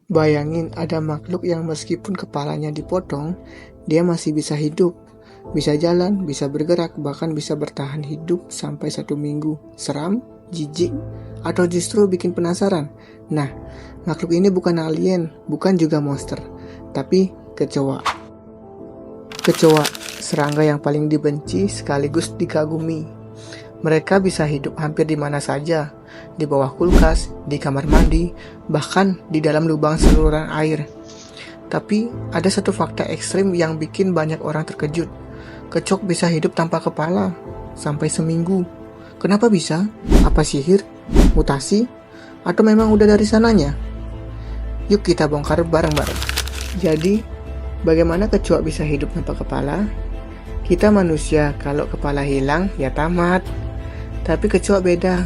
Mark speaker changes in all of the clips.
Speaker 1: Bayangin ada makhluk yang meskipun kepalanya dipotong, dia masih bisa hidup, bisa jalan, bisa bergerak, bahkan bisa bertahan hidup sampai 1 minggu. Seram, jijik, atau justru bikin penasaran? Nah, makhluk ini bukan alien, bukan juga monster, tapi kecoa. Kecoa, serangga yang paling dibenci sekaligus dikagumi. Mereka bisa hidup hampir di mana saja, di bawah kulkas, di kamar mandi, bahkan di dalam lubang saluran air. Tapi ada satu fakta ekstrim yang bikin banyak orang terkejut. Kecoa bisa hidup tanpa kepala, sampai seminggu. Kenapa bisa? Apa sihir? Mutasi? Atau memang udah dari sananya? Yuk kita bongkar bareng-bareng. Jadi, bagaimana kecoa bisa hidup tanpa kepala? Kita manusia, kalau kepala hilang, ya tamat. Tapi kecoa beda.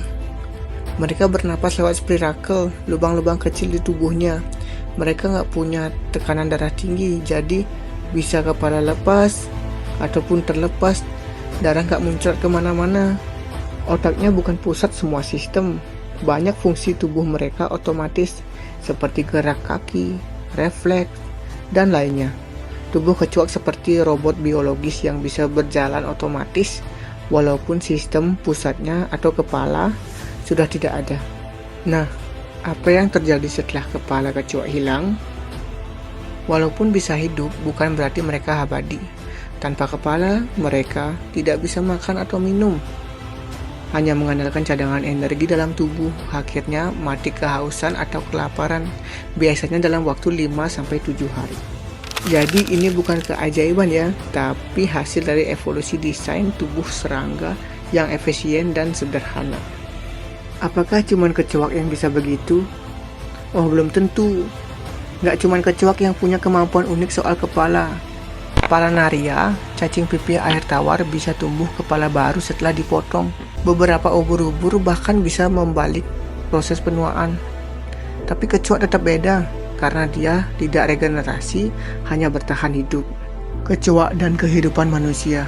Speaker 1: Mereka bernapas lewat spirakel, lubang-lubang kecil di tubuhnya. Mereka nggak punya tekanan darah tinggi, jadi bisa kepala lepas ataupun terlepas. Darah nggak muncrat kemana-mana. Otaknya bukan pusat semua sistem. Banyak fungsi tubuh mereka otomatis, seperti gerak kaki, refleks, dan lainnya. Tubuh kecoa seperti robot biologis yang bisa berjalan otomatis, walaupun sistem pusatnya atau kepala sudah tidak ada. Nah, apa yang terjadi setelah kepala kecoa hilang? Walaupun bisa hidup, bukan berarti mereka abadi. Tanpa kepala, mereka tidak bisa makan atau minum. Hanya mengandalkan cadangan energi dalam tubuh, akhirnya mati kehausan atau kelaparan, biasanya dalam waktu 5-7 hari. Jadi ini bukan keajaiban ya, tapi hasil dari evolusi desain tubuh serangga yang efisien dan sederhana. Apakah cuman kecoak yang bisa begitu? Oh, belum tentu. Nggak cuman kecoak yang punya kemampuan unik soal kepala. Planaria, cacing pipih air tawar, bisa tumbuh kepala baru setelah dipotong. Beberapa ubur-ubur bahkan bisa membalik proses penuaan. Tapi kecoak tetap beda, karena dia tidak regenerasi, hanya bertahan hidup. Kecoa dan kehidupan manusia.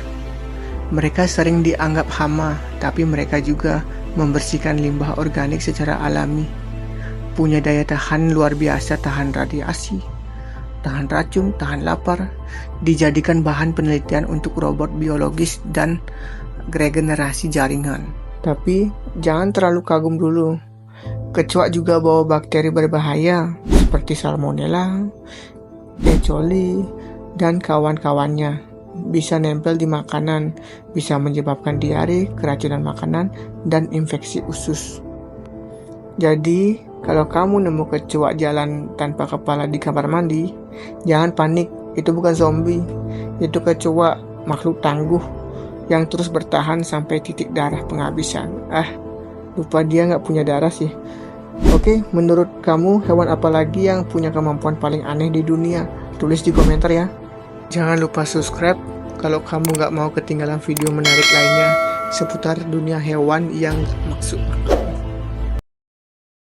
Speaker 1: Mereka sering dianggap hama, tapi mereka juga membersihkan limbah organik secara alami. Punya daya tahan luar biasa, tahan radiasi, tahan racun, tahan lapar. Dijadikan bahan penelitian untuk robot biologis dan regenerasi jaringan. Tapi jangan terlalu kagum dulu. Kecoa juga bawa bakteri berbahaya seperti Salmonella, E. coli, dan kawan-kawannya. Bisa nempel di makanan, bisa menyebabkan diare, keracunan makanan, dan infeksi usus. Jadi, kalau kamu nemu kecoa jalan tanpa kepala di kamar mandi, jangan panik, itu bukan zombie. Itu kecoa, makhluk tangguh yang terus bertahan sampai titik darah penghabisan. Lupa dia nggak punya darah sih. Oke, menurut kamu hewan apa lagi yang punya kemampuan paling aneh di dunia? Tulis di komentar ya. Jangan lupa subscribe kalau kamu nggak mau ketinggalan video menarik lainnya seputar dunia hewan yang maksud.